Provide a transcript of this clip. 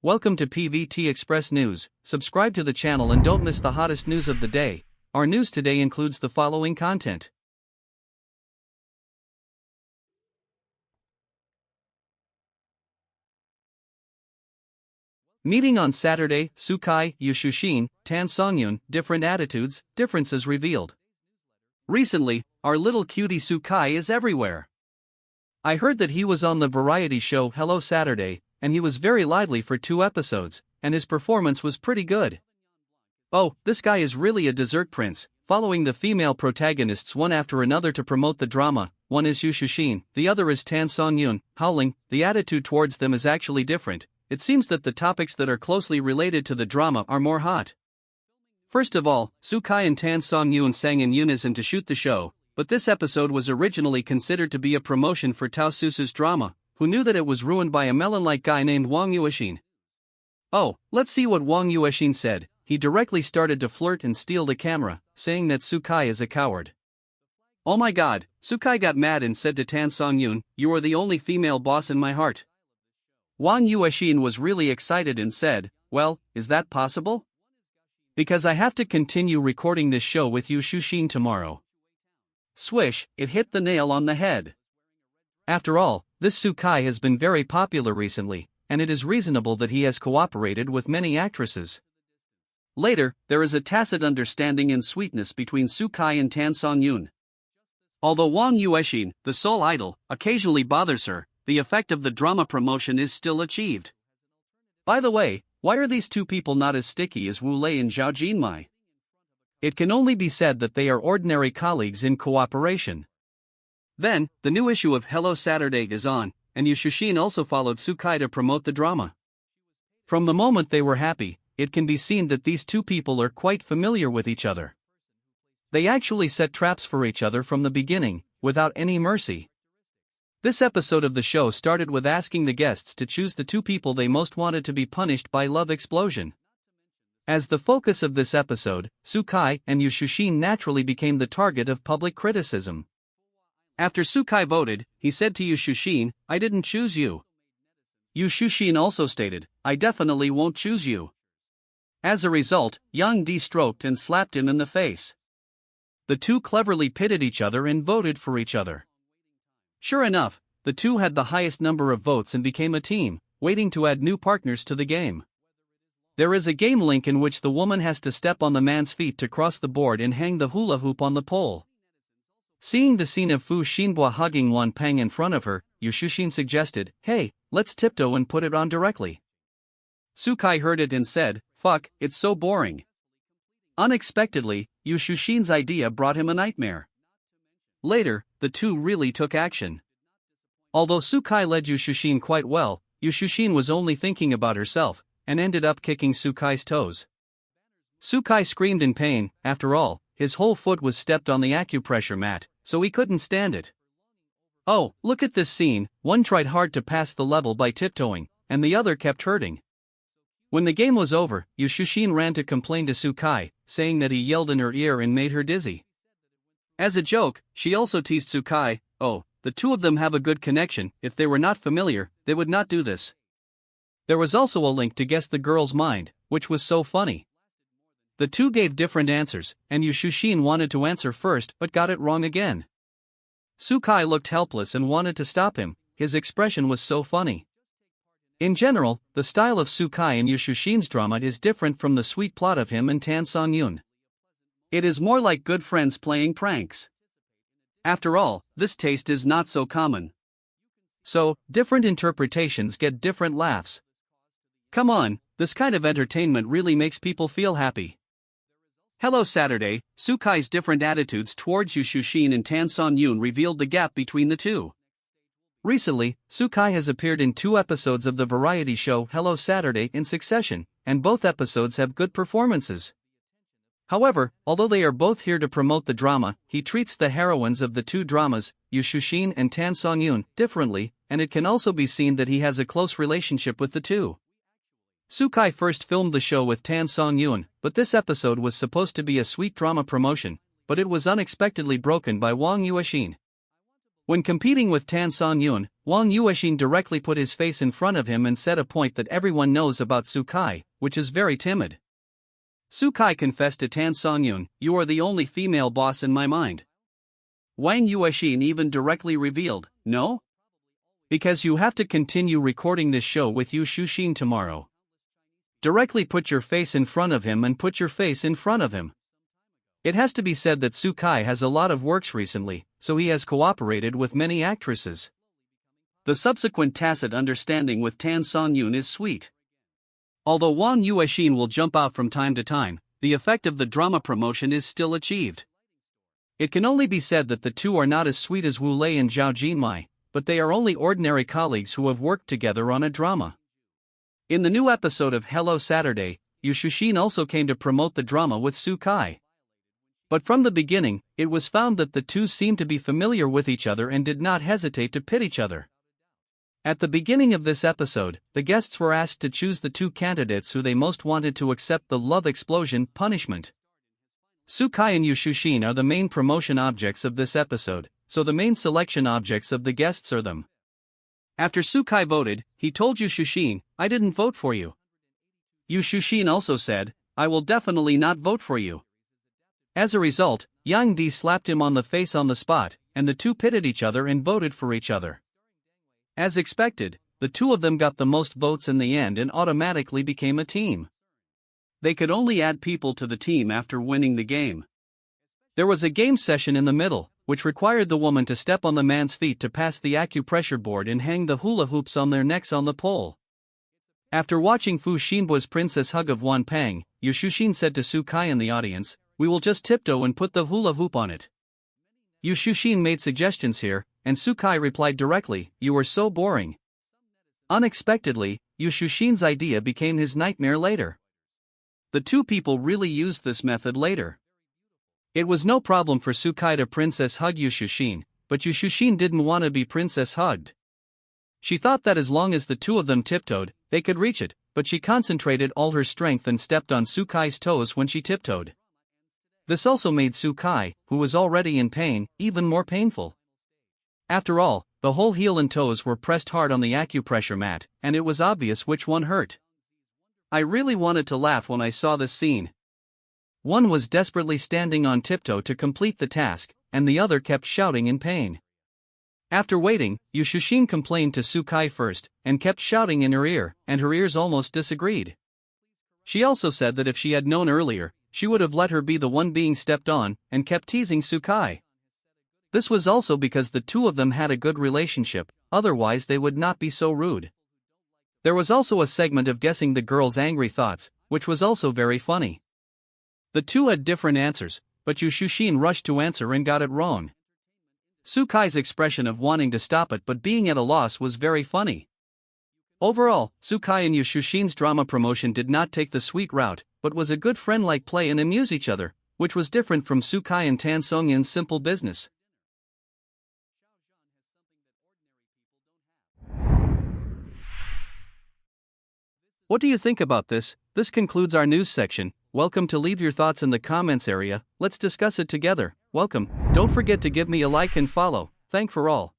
Welcome to PVT Express News. Subscribe to the channel and don't miss the hottest news of the day. Our news today includes the following content. Meeting on Saturday, Xukai, Shuxin, Tansongyun, different attitudes, differences revealed. Recently, our little cutie Xukai is everywhere. I heard that he was on the variety show Hello Saturday, and he was very lively for 2 episodes, and his performance was pretty good. Oh, this guy is really a dessert prince, following the female protagonists one after another to promote the drama. One is Shuxin, the other is Tansongyun, howling. The attitude towards them is actually different. It seems that the topics that are closely related to the drama are more hot. First of all, Xukai and Tansongyun sang in unison to shoot the show, but this episode was originally considered to be a promotion for Tao Susu's drama. Who knew that it was ruined by a melon-like guy named Wang Yuexin? Oh, let's see what Wang Yuexin said. He directly started to flirt and steal the camera, saying that Xukai is a coward. Oh my god, Xukai got mad and said to Tansongyun, "You are the only female boss in my heart." Wang Yuexin was really excited and said, "Well, is that possible? Because I have to continue recording this show with you Shuxin tomorrow." Swish, it hit the nail on the head. After all, this Xukai has been very popular recently, and it is reasonable that he has cooperated with many actresses. Later, there is a tacit understanding and sweetness between Xukai and Tansongyun. Although Wang Yuexin, the sole idol, occasionally bothers her, the effect of the drama promotion is still achieved. By the way, why are these two people not as sticky as Wu Lei and Zhao Jinmai? It can only be said that they are ordinary colleagues in cooperation. Then, the new issue of Hello Saturday is on, and Shuxin also followed Xukai to promote the drama. From the moment they were happy, it can be seen that these two people are quite familiar with each other. They actually set traps for each other from the beginning, without any mercy. This episode of the show started with asking the guests to choose the 2 people they most wanted to be punished by love explosion. As the focus of this episode, Xukai and Shuxin naturally became the target of public criticism. After Xukai voted, he said to Shuxin, "I didn't choose you." Shuxin also stated, "I definitely won't choose you." As a result, Yangzi stroked and slapped him in the face. The two cleverly pitted each other and voted for each other. Sure enough, the two had the highest number of votes and became a team, waiting to add new partners to the game. There is a game link in which the woman has to step on the man's feet to cross the board and hang the hula hoop on the pole. Seeing the scene of Fu Xinhua hugging Wan Peng in front of her, Shuxin suggested, "Hey, let's tiptoe and put it on directly." Xukai heard it and said, "Fuck, it's so boring." Unexpectedly, Shuxin's idea brought him a nightmare. Later, the two really took action. Although Xukai led Shuxin quite well, Shuxin was only thinking about herself, and ended up kicking Tsukai's toes. Xukai screamed in pain. After all, his whole foot was stepped on the acupressure mat, so he couldn't stand it. Oh, look at this scene. One tried hard to pass the level by tiptoeing, and the other kept hurting. When the game was over, Shuxin ran to complain to Xukai, saying that he yelled in her ear and made her dizzy. As a joke, she also teased Xukai, "Oh, the two of them have a good connection. If they were not familiar, they would not do this." There was also a link to guess the girl's mind, which was so funny. The two gave different answers, and Shuxin wanted to answer first but got it wrong again. Xukai looked helpless and wanted to stop him. His expression was so funny. In general, the style of Xukai and Shuxin's drama is different from the sweet plot of him and Tansongyun. It is more like good friends playing pranks. After all, this taste is not so common. So, different interpretations get different laughs. Come on, this kind of entertainment really makes people feel happy. Hello Saturday, Xukai's different attitudes towards Shuxin and Tansongyun revealed the gap between the two. Recently, Xukai has appeared in 2 episodes of the variety show Hello Saturday in succession, and both episodes have good performances. However, although they are both here to promote the drama, he treats the heroines of the 2 dramas, Shuxin and Tansongyun, differently, and it can also be seen that he has a close relationship with the two. Xukai first filmed the show with Tansongyun, but this episode was supposed to be a sweet drama promotion, but it was unexpectedly broken by Wang Yuexin. When competing with Tansongyun, Wang Yuexin directly put his face in front of him and said a point that everyone knows about Xukai, which is very timid. Xukai confessed to Tansongyun, "You are the only female boss in my mind." Wang Yuexin even directly revealed, "No? Because you have to continue recording this show with you Shuxin tomorrow. Directly put your face in front of him and put your face in front of him." It has to be said that Xukai has a lot of works recently, so he has cooperated with many actresses. The subsequent tacit understanding with Tansongyun is sweet. Although Wang Yuexin will jump out from time to time, the effect of the drama promotion is still achieved. It can only be said that the two are not as sweet as Wu Lei and Zhao Jinmai, but they are only ordinary colleagues who have worked together on a drama. In the new episode of Hello Saturday, Yu Shuxin also came to promote the drama with Xukai. But from the beginning, it was found that the two seemed to be familiar with each other and did not hesitate to pit each other. At the beginning of this episode, the guests were asked to choose the two candidates who they most wanted to accept the love explosion punishment. Xukai and Yu Shuxin are the main promotion objects of this episode, so the main selection objects of the guests are them. After Xukai voted, he told Yu Shuxin, "I didn't vote for you." Yu Shuxin also said, "I will definitely not vote for you." As a result, Yangzi slapped him on the face on the spot, and the two pitted each other and voted for each other. As expected, the two of them got the most votes in the end and automatically became a team. They could only add people to the team after winning the game. There was a game session in the middle, which required the woman to step on the man's feet to pass the acupressure board and hang the hula hoops on their necks on the pole. After watching Fu Xinbo's princess hug of Wan Pang, Yu Shuxin said to Xukai in the audience, "We will just tiptoe and put the hula hoop on it." Yu Shuxin made suggestions here, and Xukai replied directly, "You are so boring." Unexpectedly, Yu Shuxin's idea became his nightmare later. The two people really used this method later. It was no problem for Xukai to princess hug Yu Shuxin, but Yu Shuxin didn't want to be princess hugged. She thought that as long as the two of them tiptoed, they could reach it, but she concentrated all her strength and stepped on Xukai's toes when she tiptoed. This also made Xukai, who was already in pain, even more painful. After all, the whole heel and toes were pressed hard on the acupressure mat, and it was obvious which one hurt. I really wanted to laugh when I saw this scene. One was desperately standing on tiptoe to complete the task, and the other kept shouting in pain. After waiting, Yu Shuxin complained to Xukai first, and kept shouting in her ear, and her ears almost disagreed. She also said that if she had known earlier, she would have let her be the one being stepped on, and kept teasing Xukai. This was also because the two of them had a good relationship, otherwise they would not be so rude. There was also a segment of guessing the girl's angry thoughts, which was also very funny. The two had different answers, but Yu Shuxin rushed to answer and got it wrong. Xukai's expression of wanting to stop it but being at a loss was very funny. Overall, Xukai and Yu Shuxin's drama promotion did not take the sweet route, but was a good friend-like play and amuse each other, which was different from Xukai and Tansongyun's simple business. What do you think about this? This concludes our news section. Welcome to leave your thoughts in the comments area. Let's discuss it together. Welcome. Don't forget to give me a like and follow. Thank for all.